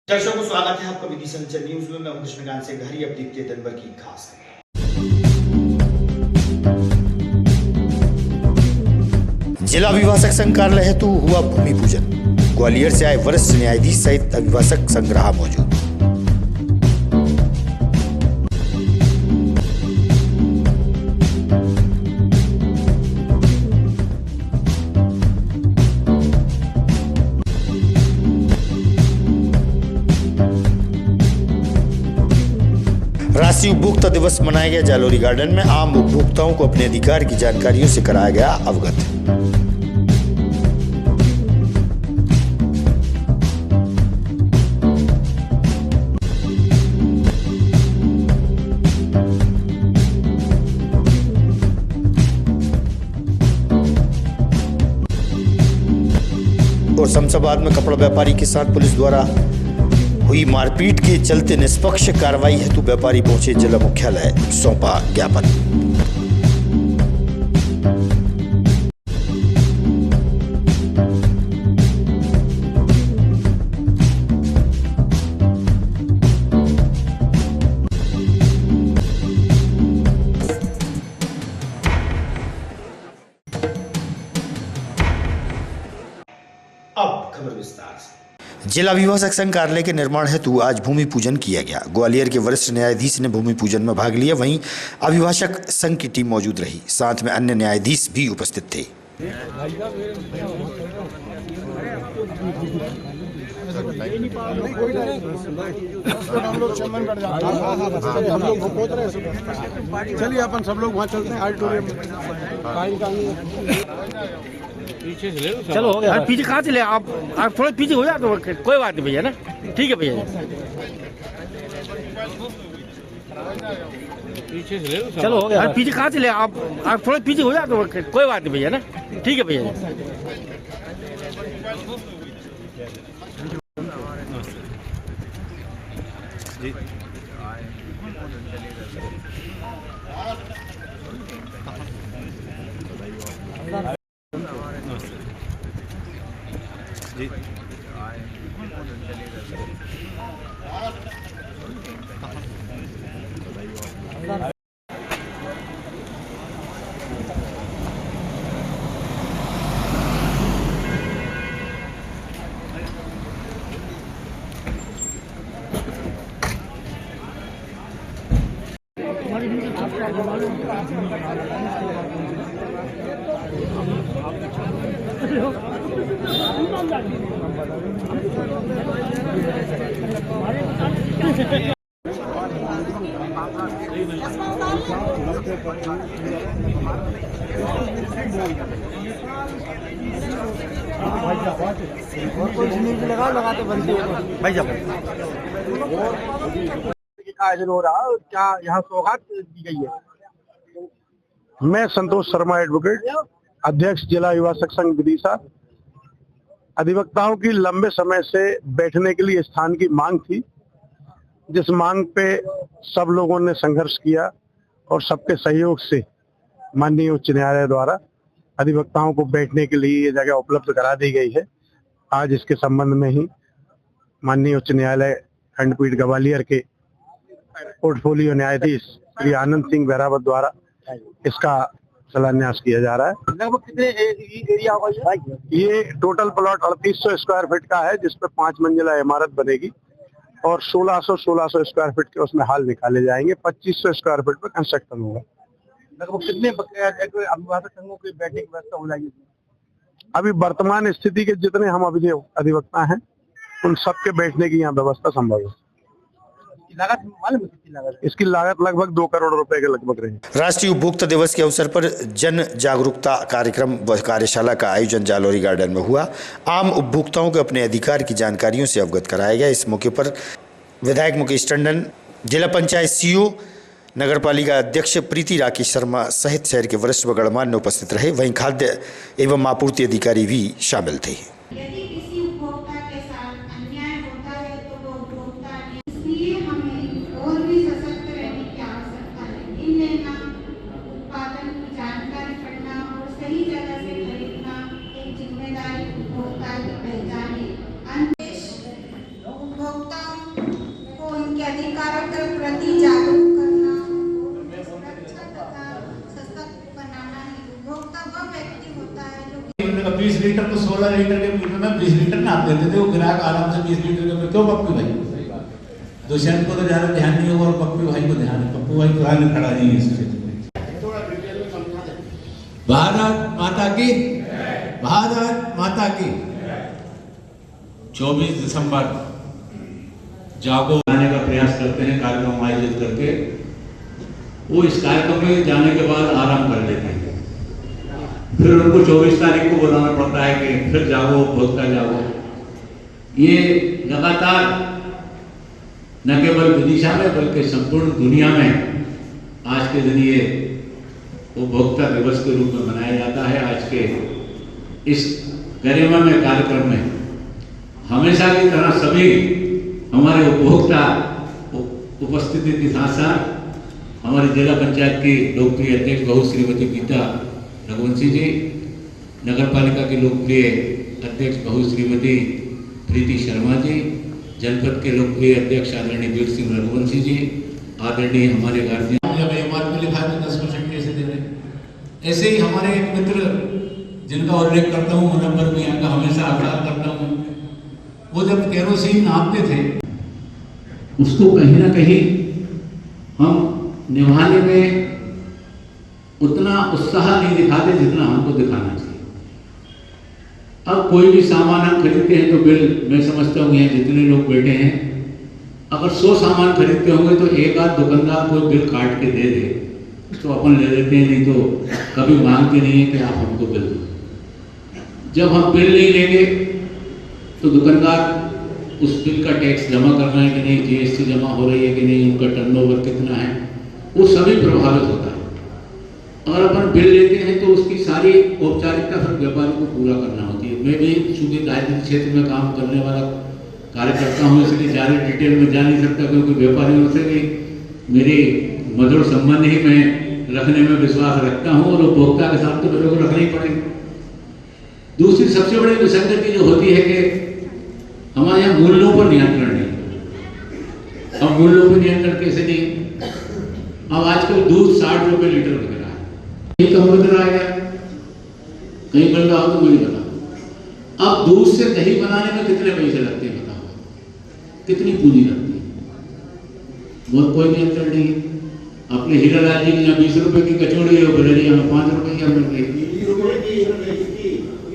दर्शकों को स्वागत है आपका विधि संचर न्यूज में। मैं हूं कृष्णकांत से घरी। अब देखते हैं दिन भर की खास जिला अभिभाषक संघ कार्यालय हेतु हुआ भूमि पूजन। ग्वालियर से आए वरिष्ठ न्यायाधीश सहित अभिभाषक संग्रह मौजूद। राष्ट्रीय उपभोक्ता दिवस मनाया गया। जालोरी गार्डन में आम उपभोक्ताओं को अपने अधिकार की जानकारियों से कराया गया अवगत। और शमशाबाद में कपड़ा व्यापारी के साथ पुलिस द्वारा हुई मारपीट के चलते निष्पक्ष कार्रवाई हेतु व्यापारी पहुंचे जिला मुख्यालय, सौंपा ज्ञापन। अब खबर विस्तार से। जिला अभिभाषक संघ कार्यालय के निर्माण हेतु आज भूमि पूजन किया गया। ग्वालियर के वरिष्ठ न्यायाधीश ने भूमि पूजन में भाग लिया। वहीं अभिभाषक संघ की टीम मौजूद रही। साथ में अन्य न्यायाधीश भी उपस्थित थे। चलिए अपन सब लोग वहाँ चलते हैं ऑडिटोरियम में। पीछे से ले लो। चलो हो गया। पीछे कहाँ चले आप थोड़े पीछे हो जाए तो कोई बात नहीं भैया ना। ठीक है भैया, पीछे से ले लो। चलो हो गया। पीछे कहाँ चले आप थोड़े पीछे हो जाए तो कोई बात नहीं भैया ना। ठीक है भैया। जी जी लगाते बनती है भाई साहब। आयोजन हो रहा है, क्या यहाँ सौगात दी गई है? मैं संतोष शर्मा एडवोकेट, अध्यक्ष जिला अभिभाषक संघ विदिशा। अधिवक्ताओं की लंबे समय से बैठने के लिए स्थान की मांग थी, जिस मांग पे सब लोगों ने संघर्ष किया और सबके सहयोग से माननीय उच्च न्यायालय द्वारा अधिवक्ताओं को बैठने के लिए ये जगह उपलब्ध करा दी गई है। आज इसके संबंध में ही माननीय उच्च न्यायालय खंडपीठ ग्वालियर के पोर्टफोलियो न्यायाधीश श्री आनंद सिंह बहरावत द्वारा इसका शिलान्यास किया जा रहा है। लगभग कितने एरिया होगा ये? टोटल प्लॉट 3800 स्क्वायर फीट का है, जिसपे 5 मंजिला इमारत बनेगी और 1600 स्क्वायर फीट के उसमें हॉल निकाले जाएंगे। 2500 स्क्वायर फीट पे कंस्ट्रक्शन होगा। लगभग कितने अभिभाषक संघों की बैठने की व्यवस्था हो जाएगी? अभी वर्तमान स्थिति के जितने हम अभी अधिवक्ता हैं उन सबके बैठने की यहाँ व्यवस्था संभव है। लागत मालूम है कितनी लागत? इसकी लागत लगभग 2 करोड़ रुपए के लगभग रही। राष्ट्रीय उपभोक्ता दिवस के अवसर पर जन जागरूकता कार्यक्रम व कार्यशाला का आयोजन जालोरी गार्डन में हुआ। आम उपभोक्ताओं को अपने अधिकार की जानकारियों से अवगत कराया गया। इस मौके पर विधायक मुकेश टंडन, जिला पंचायत सीईओ, नगर पालिका अध्यक्ष प्रीति राकेश शर्मा सहित शहर के वरिष्ठ व गणमान्य उपस्थित रहे। वहीं खाद्य एवं आपूर्ति अधिकारी भी शामिल थे। यदि किसी उपभोक्ता के साथ अन्याय होता है तो वो उपभोक्ता ने, इसलिए हमें और भी सशक्त रहने की आवश्यकता है। इन लेना, उत्पादन की जानकारी पढ़ना और सही जगह से खरीदना एक जिम्मेदारी उपभोक्ता की पहचान है। उपभोक्ता का 20 लीटर तो 16 लीटर के मीटर में 20 लीटर नाप देते थे, वो ग्राहक आराम से 20 लीटर के क्यों पप्पू भाई? दुष्यंत को तो ज्यादा ध्यान नहीं होगा और पप्पू भाई को ध्यान है। पप्पू भाई पुराने खड़ा नहीं है इस क्षेत्र में। भारत माता की, भारत माता की। 24 दिसंबर जागो आने का प्रयास करते हैं, कार्यक्रम आयोजित करके। वो इस कार्यक्रम में जाने के बाद आराम कर लेते हैं, फिर उनको 24 तारीख को बुलाना पड़ता है कि फिर जागो, भोग का जागो। ये लगातार न केवल विदिशा में बल्कि संपूर्ण दुनिया में आज के दिन ये उपभोक्ता दिवस के रूप में मनाया जाता है। आज के इस गरिमामय कार्यक्रम में हमेशा की तरह सभी हमारे उपभोक्ता उपस्थिति के साथ साथ हमारी जिला पंचायत की लोकप्रिय अध्यक्ष बहु श्रीमती गीता रघुवंशी जी, नगर पालिका की लोकप्रिय अध्यक्ष बहु श्रीमती प्रीति शर्मा जी, जनपद के लोकप्रिय अध्यक्ष आदरणीय वीर सिंह रघुवंशी जी, आदरणीय हमारे गार्जियन, जब एमआर में लिखा है 10% कैसे दे रहे। ऐसे ही हमारे एक मित्र जिनका उल्लेख करता हूँ, मुनव्वर मियां का हमेशा आग्रह करता हूँ, वो जब केरोसिन नापते थे उसको कहीं ना कहीं हम निभाने में उतना उत्साह नहीं दिखाते जितना हमको दिखाना चाहिए। अब कोई भी सामान हम खरीदते हैं तो बिल, मैं समझता हूँ यहाँ जितने लोग बैठे हैं, अगर 100 सामान खरीदते होंगे तो एक आध दुकानदार कोई बिल काट के दे दे तो अपन ले लेते हैं, नहीं तो कभी मांगते नहीं है कि आप हमको बिल दो। जब हम बिल नहीं लेंगे तो दुकानदार उस बिल का टैक्स जमा करना है कि नहीं, जीएसटी जमा हो रही है कि नहीं, उनका टर्नओवर कितना है, वो सभी प्रभावित होता है। अगर अपन बिल लेते हैं तो उसकी सारी औपचारिकता फिर व्यापारी को पूरा करना होती है। मैं भी चूंकि राजनीतिक क्षेत्र में काम करने वाला कार्यकर्ता हूँ, इसलिए ज़्यादा डिटेल में जा नहीं सकता, क्योंकि व्यापारियों से भी मेरी मधुर संबंध ही मैं रखने में विश्वास रखता हूँ और उपभोक्ता के साथ तो मेरे को रखना ही पड़ेगा। दूसरी सबसे बड़ी विसंगति जो होती है कि हमारे यहाँ मूल्यों पर नियंत्रण नहीं। अब मूल्यों पर नियंत्रण कैसे नहीं? अब आजकल दूध 60 रुपए लीटर बिक रहा है, कहीं कम बिक रहा है, कहीं बन रहा हो तो मुझे बताओ। अब दूध से दही बनाने में कितने पैसे लगते हैं बताओ, कितनी पूंजी लगती है? बहुत कोई नियंत्रण नहीं। अपने हीरालाल जी की 20 रुपए की कचौड़ी है, बरेलिया में 5 रुपए की मिल रही।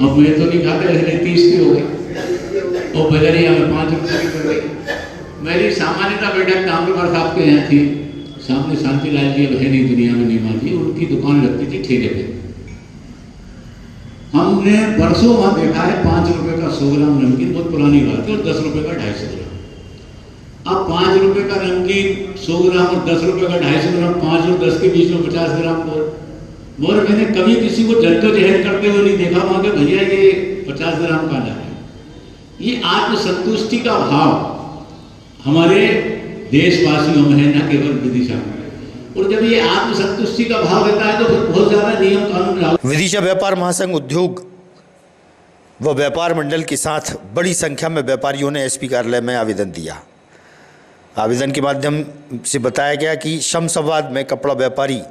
अब मैं तो नहीं खाता, इसलिए 30 की हो गई और बजरिया में 5 रुपए की कर गई। मेरी सामान्यता बैठक ताम्रपाल साहब के यहाँ थी, सामने शांतिलाल जी अब है नहीं दुनिया में, नीमा जी, उनकी दुकान लगती थी ठेले पे। हमने बरसों वहां देखा है 5 रुपए का 100 ग्राम नमकीन, बहुत पुरानी बात है, और 10 रुपए का 250 ग्राम। अब 5 रुपए का नमकीन 100 ग्राम और 10 रुपए का 250 ग्राम, 5 और 10 के बीच में 50 ग्राम बोल। मैंने कभी किसी को जद्दोजहद करते हुए नहीं देखा वहां के भैया ये 50 ग्राम का ला है। ये आत्मसंतुष्टि का भाव हमारे देशवासियों में है, न केवल विदिशा में। और जब ये आत्मसंतुष्टि का भाव रहता है तो फिर बहुत ज्यादा नियम कानून लागू। विदिशा व्यापार महासंघ उद्योग व व्यापार मंडल के साथ बड़ी संख्या में व्यापारियों ने एसपी कार्यालय में आवेदन दिया। आवेदन के माध्यम से बताया गया कि शमशाबाद में कपड़ा व्यापारी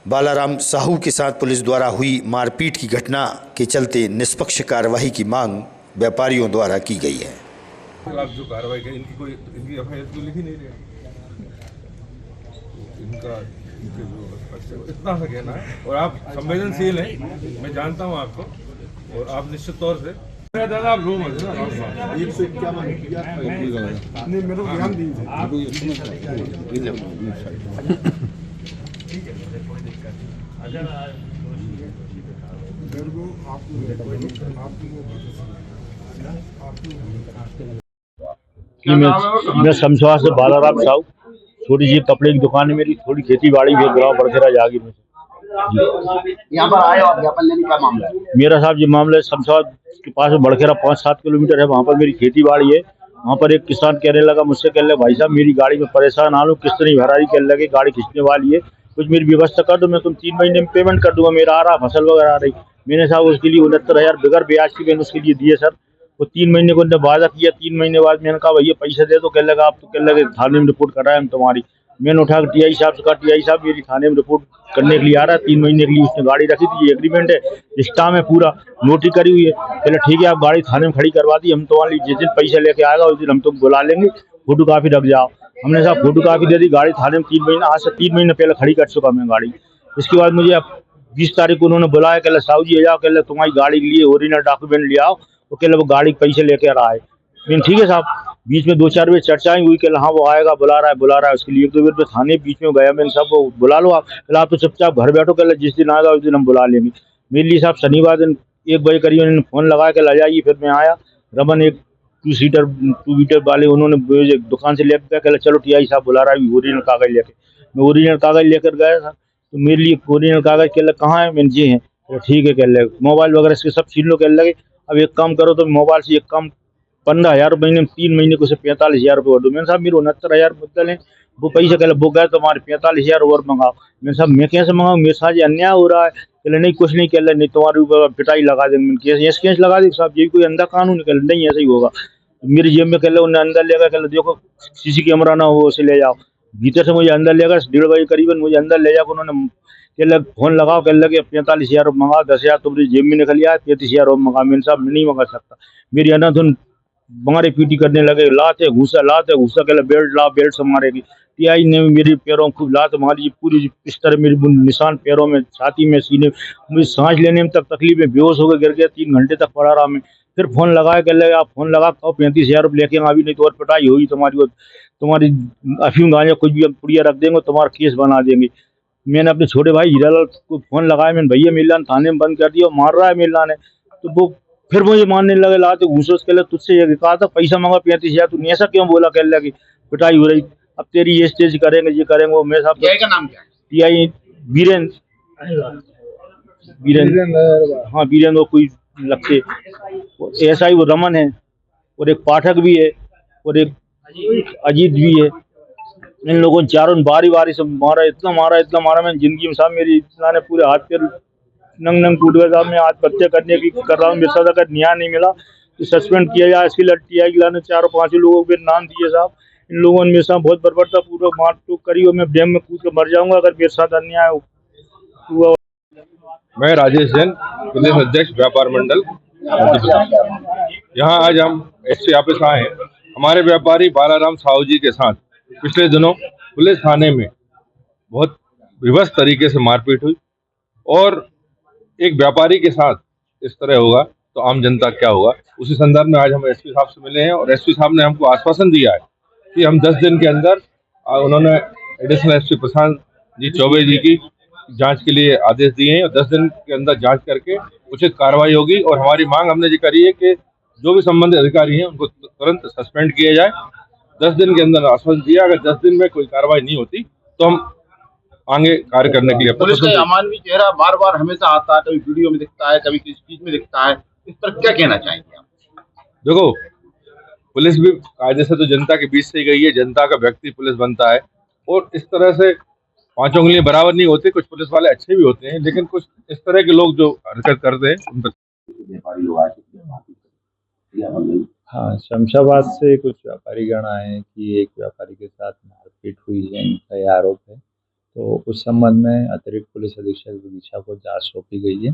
बालाराम साहू के साथ पुलिस द्वारा हुई मारपीट की घटना के चलते निष्पक्ष कार्रवाई की मांग व्यापारियों द्वारा की गई है। आप जो कार्रवाई करें, इनकी एफआईआर तो लिखी नहीं रहे, इनके जो इतना सा कहना है। और आप संवेदनशील हैं, मैं जानता हूँ आपको, और आप निश्चित तौर से दादा आप रो मत ना, एक से क्या नहीं मेरे को ध्यान दीजिए। मैं शमशाबाद से बालाराम साहू, छोटी सी कपड़े की दुकान है मेरी, थोड़ी खेती बाड़ी भी, गाँव बड़खेरा जागीर में। यहाँ पर आए और ज्ञापन लेने का मामला है? मेरा साहब ये मामला है, शमशाबाद के पास में बड़खेरा 5-7 किलोमीटर है, वहाँ पर मेरी खेती बाड़ी है। वहाँ पर एक किसान कहने लगा मुझसे, कहने लगा भाई साहब मेरी गाड़ी में परेशान आ लो, किस्त नहीं भरा रही, कहने लगे गाड़ी खींचने वाली है, कुछ मेरी व्यवस्था कर दो, मैं तुम 3 महीने में पेमेंट कर दूंगा, मेरा आ रहा फसल वगैरह आ रही। मैंने साहब उसके लिए 69,000 बगैर ब्याज की मैंने उसके लिए दिए सर। वो 3 महीने को उन्होंने वादा किया, 3 महीने बाद मैंने कहा भैया पैसे दे दो, कहने लगा आप तो कहने लगे थाने में रिपोर्ट कराए हम तुम्हारी। मैंने उठा कर टीआई साहब से कहा, टीआई साहब मेरी थाने में रिपोर्ट करने के लिए आ रहा है, 3 महीने के लिए उसने गाड़ी रखी थी, ये एग्रीमेंट है, स्टाम्प है, पूरा नोटरी करी हुई है। चलो ठीक है, आप गाड़ी थाने में खड़ी करवा दी, हम तुम्हारे जिस दिन पैसे लेके आएगा उस दिन हम तुम बुला लेंगे, फोटो कापी रख जाओ। हमने साहब फोटो कापी दे दी, गाड़ी थाने में 3 महीना, आज से 3 महीने पहले खड़ी कर चुका मैं गाड़ी। इसके बाद मुझे अब 20 तारीख को उन्होंने बुलाया, कह साहू जी जाओ, कह तुम्हारी गाड़ी के लिए ओरिजिनल डॉक्यूमेंट ले आओ, वो कह वो गाड़ी के पैसे लेके आ आए। लेकिन ठीक है साहब, बीच में 2-4 बजे चर्चाएं हुई, कह हाँ वो आएगा, बुला रहा है, उसके लिए 1-2 बार थाने बीच में गया मैंने, साहब वो बुला लो, आप तो चुपचाप घर बैठो, कह जिस दिन आएगा उस दिन हम बुला लेंगे। मेरे लिए साहब शनिवार दिन 1 बजे करीब उन्होंने फोन लगाया कि ला जाइए, फिर मैं आया, रमन एक 2 व्हीलर वाले उन्होंने दुकान से लेकर गया, कह चलो टीआई साहब बुला रहा है, ओरिजिनल कागज लेके। मैं ओरिजिनल कागज लेकर गया था, तो मेरे लिए ओरिजिनल कागज कह कहाँ है, मैंने जी है, ठीक है, कह मोबाइल वगैरह इसके सब छीन लो, कह लगे अब एक काम करो, तो मोबाइल से एक काम 15,000 महीने में 3 महीने को से 45,000 रुपये और दो। मैंने साहब मेरे 69,000 मुद्दल हैं, वो पैसे कह वो गए तुम्हारे 45,000 और मंगाओ। मैंने साहब मैं कैसे मंगाऊँ, मेरे साथ ये अन्याय हो रहा है। कह नहीं कुछ नहीं, कह नहीं तुम्हारे ऊपर पिटाई लगा देंगे, केस लगा देंगे साहब, ये कोई अंधा कानून कह नहीं, ऐसा ही होगा। मेरी जेब में कह उन्हें अंदर लेगा, कह देखो सीसी कैमरा ना हो उसे ले जाओ। भीतर से मुझे अंदर लेगा, 1:30 बजे करीबन मुझे अंदर ले जाकर उन्होंने कह फोन लगाओ, कह लगे 45,000 रुपये मंगाओ, 10,000 तुम्हारी जेब में निकल आया, 35,000 रुपये मंगा। मैंने साहब नहीं मंगा सकता। मेरी अनाथुन मारे पीटी करने लगे, लाते घूसा कह बेल्ट ला, बेल्ट से मारेगी। टीआई ने मेरे पैरों खूब लात मारी, पूरी इस तरह मेरे निशान पैरों में, छाती में, सीने, मुझे सांस लेने में तक तकलीफ है, बेहोश होकर गिर गया, 3 घंटे तक पड़ा रहा मैं। फिर फोन लगाया, कह लगे आप फोन लगा 35,000 रुपये लेके अभी नहीं तो और पिटाई होगी तुम्हारी अफीम गांजा कुछ भी हम पुड़िया रख देंगे, तुम्हारा केस बना देंगे। मैंने अपने छोटे भाई हीरालाल को फोन लगाया, मैंने भैया मेला थाने में बंद कर दिया, मार रहा है मेला ने। तो वो फिर मुझे मारने लगे, लाते घूसोस के लिए तुझसे ये कहा था पैसा मांगा 35,000, तूने ऐसा क्यों बोला, कह लगी पिटाई हो रही, अब तेरी ये स्टेज करेंगे, ये करेंगे वो। मेरे साहब का नाम क्या है? टीआई वीरेंद्र, हाँ वीरेंद्र, कोई लगते ऐसा ही वो रमन है, और एक पाठक भी है, और एक अजीत भी है। इन लोगों ने चारों बारी से मारा, इतना मारा मैंने जिंदगी में साहब, मेरी इतना ने पूरे हाथ पैर नंग टूट गया साहब। मैं आत्महत्या करने की कर रहा हूँ, मेरे साथ अगर न्याय नहीं मिला तो सस्पेंड किया जाए। इसकी टीआई की लाने 4-5 लोगों के नाम दिए साहब। इन लोगों ने मेरे साथ बहुत बर्बरता पूर्वक मार टूक करी, और मैं डैम में कूद के मर जाऊंगा अगर मेरे साथ अन्याय हुआ। मैं राजेश जैन, प्रदेश अध्यक्ष व्यापार मंडल। यहाँ आज हम एसपी ऑफिस आए हैं। हमारे व्यापारी बालाराम साहू जी के साथ पिछले दिनों पुलिस थाने में बहुत विवश तरीके से मारपीट हुई, और एक व्यापारी के साथ इस तरह होगा तो आम जनता क्या होगा। उसी संदर्भ में आज हम एसपी साहब से मिले हैं, और एसपी साहब ने हमको आश्वासन दिया है कि हम 10 दिन के अंदर, उन्होंने एडिशनल एसपी प्रशांत जी चौबे जी की जांच के लिए आदेश दिए हैं, और 10 दिन के अंदर जांच करके उचित कार्रवाई होगी। और हमारी मांग हमने ये करी है कि जो भी संबंधित अधिकारी हैं उनको तुरंत सस्पेंड किया जाए। 10 दिन के अंदर आश्वासन दिया, अगर 10 दिन में कोई कार्रवाई नहीं होती तो हम आगे कार्य करने के लिए। पुलिस का अमानवीय चेहरा बार बार हमेशा आता है, कभी वीडियो में दिखता है, कभी किसी चीज में दिखता है, इस पर क्या कहना चाहेंगे आप? देखो, पुलिस भी कायदे से तो जनता के बीच से ही गई है, जनता का व्यक्ति पुलिस बनता है, और इस तरह से 5 उंगलियां बराबर नहीं होती। कुछ पुलिस वाले अच्छे भी होते हैं, लेकिन कुछ इस तरह के लोग जो हरकत करते हैं उन पर। हाँ, शमशाबाद से कुछ व्यापारी गण आए हैं कि एक व्यापारी के साथ मारपीट हुई है, इनका ये आरोप है। तो उस संबंध में अतिरिक्त पुलिस अधीक्षक विदिशा को जांच सौंपी गई है,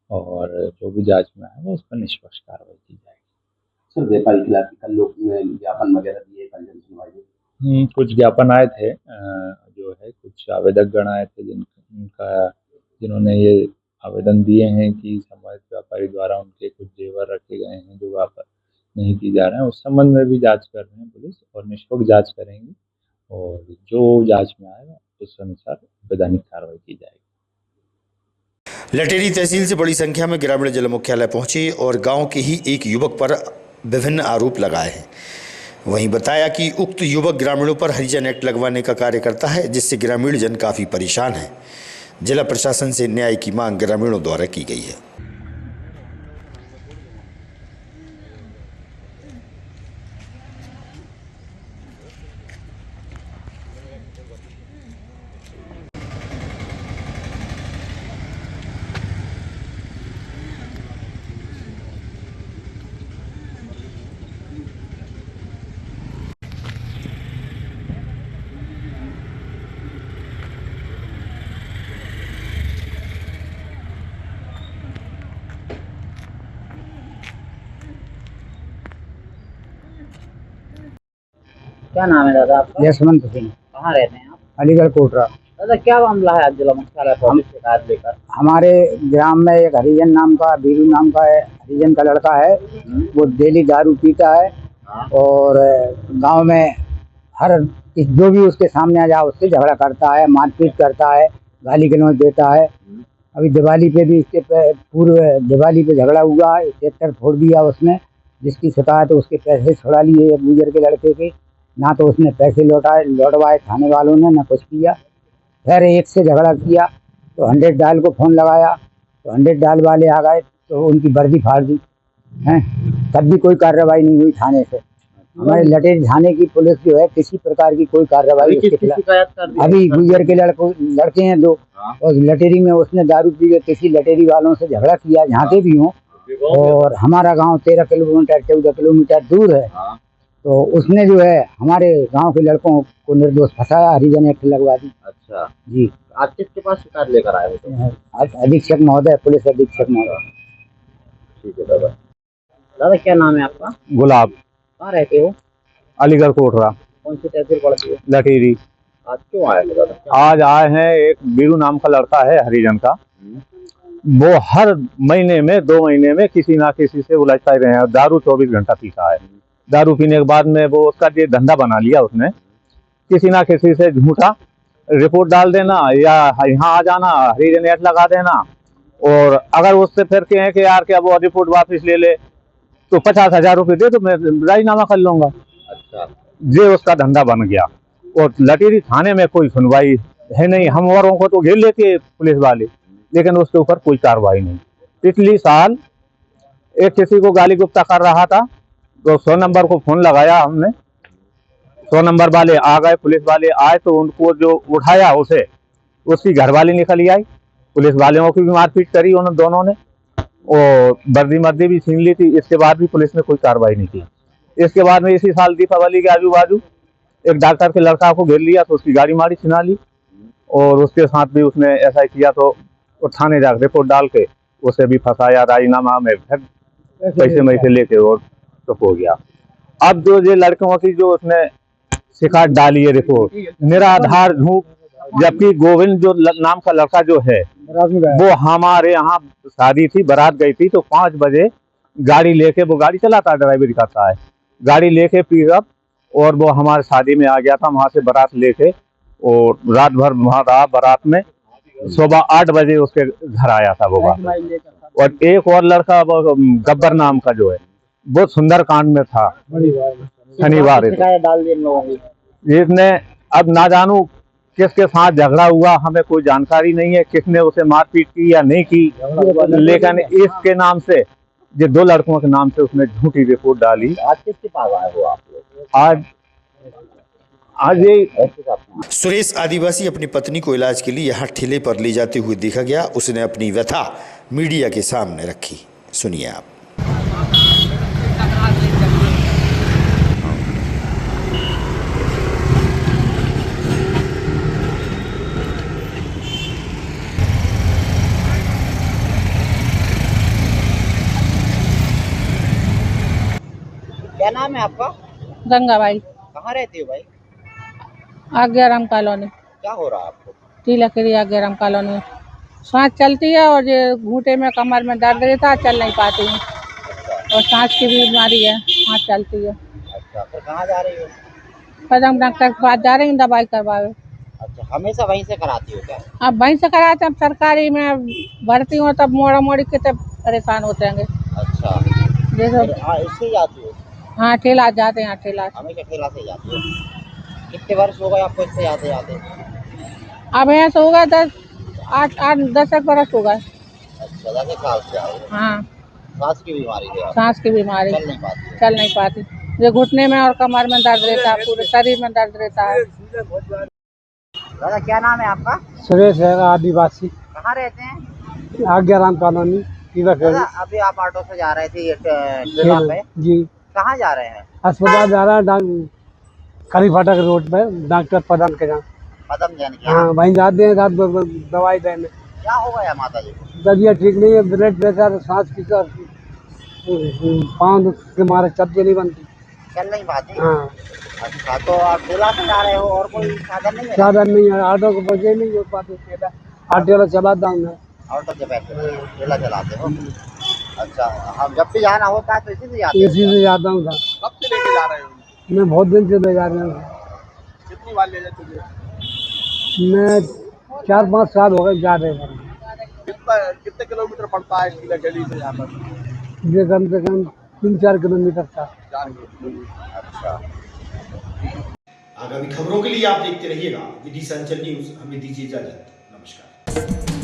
और जो भी जांच में आएगा उस पर निष्पक्ष कार्रवाई की जाएगी। सर, व्यापारी के खिलाफ कल लोग ज्ञापन वगैरह दिए, कल जन सुनवाई कुछ ज्ञापन आए थे, जो है कुछ आवेदक गण आए थे जिन्होंने ये आवेदन दिए हैं कि संबंधित व्यापारी द्वारा उनके कुछ जेवर रखे गए हैं जो वापस नहीं की जा रहे हैं। उस संबंध में भी जांच कर रहे हैं पुलिस, और निष्पक्ष जांच करेंगे, और जो जांच में आएगा उस अनुसार वैधानिक कार्रवाई की जाएगी। लटेरी तहसील से बड़ी संख्या में ग्रामीण जिला मुख्यालय पहुंचे और गांव के ही एक युवक पर विभिन्न आरोप लगाए हैं। वहीं बताया कि उक्त युवक ग्रामीणों पर हरिजन एक्ट लगवाने का कार्य करता है, जिससे ग्रामीण जन काफ़ी परेशान हैं। जिला प्रशासन से न्याय की मांग ग्रामीणों द्वारा की गई है। क्या नाम है दादा आपका? यशवंत सिंह, कहाँ रहते हैं आप? अलीगढ़ कोटरा। दादा क्या मामला है आज जिला मुख्यालय पर शिकायत लेकर? हमारे ग्राम में एक हरिजन नाम का, बीरू नाम का है, हरिजन का लड़का है। वो डेली दारू पीता है और गांव में हर जो भी उसके सामने आ जाए उससे झगड़ा करता है, मारपीट करता है, गाली गलौज देता है। अभी दिवाली पे भी इसके पूर्व दिवाली पे झगड़ा हुआ है, ट्रैक्टर फोड़ दिया उसने। जिसकी शिकायत उसके पैसे छुड़ा लिए एक गुजर के लड़के के, ना तो उसने पैसे लौटवाए थाने वालों ने, ना कुछ किया। फिर एक से झगड़ा किया तो 100 डायल को फ़ोन लगाया तो 100 डायल वाले आ गए तो उनकी वर्दी फाड़ दी हैं। तब भी कोई कार्रवाई नहीं हुई थाने से। हमारे लटेरी थाने की पुलिस जो है किसी प्रकार की कोई कार्रवाई उसके खिलाफ। अभी गुजर के लड़के हैं 2 और लटेरी में उसने दारू पी के किसी लटेरी वालों से झगड़ा किया, जहाँ के भी हों। और हमारा गांव 13 किलोमीटर 14 किलोमीटर दूर है। तो उसने जो है हमारे गांव के लड़कों को निर्दोष फंसाया, हरिजन एक्ट लगवा दी। अच्छा जी। आज किसके पास शिकायत लेकर आए हो? अधीक्षक महोदय, पुलिस अधीक्षक महोदय। ठीक है दादा। दादा क्या नाम है आपका? गुलाब, कहाँ रहते हो? अलीगढ़ कोटरा, कौन सी तहसील पड़ती है? लटेरी। आज क्यों आए हो दादा? आज आए हैं, एक बीरू नाम का लड़का है हरिजन का, वो हर महीने में 2 महीने में किसी ना किसी से उलझता ही रहे हैं। दारू 24 घंटा पीता है। दारू पीने के बाद में वो उसका ये धंधा बना लिया उसने, किसी ना किसी से झूठा रिपोर्ट डाल देना या यहाँ आ जाना, हरिजन एक्ट लगा देना। और अगर उससे फिर कहें कि यार क्या वो रिपोर्ट वापस ले ले तो 50,000 रुपये दे तो मैं राजीनामा कर लूँगा। अच्छा, ये उसका धंधा बन गया। और लटेरी थाने में कोई सुनवाई है नहीं। हम औरों को तो घेर लेती है पुलिस वाले, लेकिन उसके ऊपर कोई कार्रवाई नहीं। पिछली साल एक किसी को गाली गुप्ता कर रहा था तो 100 नंबर को फ़ोन लगाया हमने। 100 नंबर वाले आ गए, पुलिस वाले आए तो उनको जो उठाया उसे, उसकी घरवाली निकल आई। पुलिस वालों की भी मारपीट करी उन दोनों ने और वर्दी भी छीन ली थी। इसके बाद भी पुलिस ने कोई कार्रवाई नहीं की। इसके बाद में इसी साल दीपावली के आजू बाजू एक डॉक्टर के लड़का को घेर लिया तो उसकी गाड़ी मारी छिना ली और उसके साथ भी उसने ऐसा ही किया तो थाने जाकर रिपोर्ट डाल के उसे भी फंसाया, राजीनामा में फिर पैसे लेके और चुप हो गया। अब जो ये लड़कों की जो उसने शिकायत डाली है रिपोर्ट निराधार झूठ, जबकि गोविंद जो नाम का लड़का जो है वो हमारे यहाँ शादी थी, बारात गई थी तो 5 बजे गाड़ी लेके, वो गाड़ी चलाता है, ड्राइवरी करता है, गाड़ी लेके पिकअप, और वो हमारे शादी में आ गया था वहां से बारात लेके और रात भर वहां रहा बारात में। सुबह 8 बजे उसके घर आया था वो बात। और एक और लड़का गब्बर नाम का जो है वो सुंदरकांड में था शनिवार। डाल दी इन लोगों की। इसने अब ना जानू किसके साथ झगड़ा हुआ, हमें कोई जानकारी नहीं है किसने उसे मारपीट की या नहीं की, लेकिन इसके नाम से ये 2 लड़कों के नाम से उसने झूठी रिपोर्ट डाली। आज किसके पास आए हो आप लोग? आज ये सुरेश आदिवासी अपनी पत्नी को इलाज के लिए यहाँ ठेले पर ले जाते हुए देखा गया। उसने अपनी व्यथा मीडिया के सामने रखी। सुनिए आप। क्या नाम है आपका? गंगाबाई। कहाँ रहती हो भाई? आज्ञाराम कॉलोनी। क्या हो रहा है आपको? तिलकरी आज्ञाराम कॉलोनी में सांस चलती है और ये घूंटे में कमर में दर्द रहता है, चल नहीं पाती हूँ। और सांस की बीमारी है, सांस चलती है। अच्छा, फिर कहाँ जा रही हो? कदम डॉक्टर के पास जा रही हूँ दवाई करवावे। अच्छा, हमेशा वहीं से कराती हो क्या? अब वहीं से कराते, अब सरकारी में भर्ती हो तब मोड़ा मोड़ी के तब परेशान होते हैं। अच्छा, जैसे इससे जाती हो? हाँ, ठेला जाते हैं, ठेला। हमेशा ठेला से जाती हो? कितने वर्ष हो गए आपको इससे जाते जाते? अब यहाँ से हो गए 10 बरस हो गए। अच्छा, 10 साल से आ रहे हो? हाँ। सांस की बीमारी है? सांस की बीमारी, चल नहीं पाती। ये घुटने में और कमर में दर्द रहता है, पूरे शरीर में दर्द रहता है। दादा क्या नाम है आपका? सुरेश है, आदिवासी। कहाँ रहते हैं? आज्ञाराम कॉलोनी। दादा अभी आप ऑटो से जा रहे थे ठेला पे? जी। कहाँ जा रहे हैं? अस्पताल जा रहा है, खली फाटक रोड पे, डॉक्टर पदम के यहाँ। पदम जाने के? हाँ, वहीं जाते हैं रात दवाई देने। क्या हो गया माता जी को? तबीयत ठीक नहीं है, ब्लड प्रेशर, सांस की पाँव के मारे चलती नहीं बनती। चल नहीं पाती। हाँ, अच्छा, तो आप ठेला से जा रहे हो और कोई साधन नहीं है? साधन नहीं है, ऑटो को बचे नहीं हो पाते, ठेला ऑटो चलाता हूँ मैं। ऑटो के पैसे ठेला चलाते हो? अच्छा, हम जब भी जाना होता है तो इसी से जाते हो? इसी से जाता हूँ सर। कब से लेके जा रहे हो? मैं बहुत दिन से ले जा रहा हूँ। कितनी बार ले जाते हो? मैं 4-5 साल हो गए जा रहे हैं। कितने किलोमीटर पड़ता है दिल्ली से यहाँ पर? ये कम से कम 3-4 किलोमीटर था। अच्छा, आगामी खबरों के लिए आप देखते रहिएगा विधि संचल न्यूज। हमें दीजिए इजाजत। नमस्कार।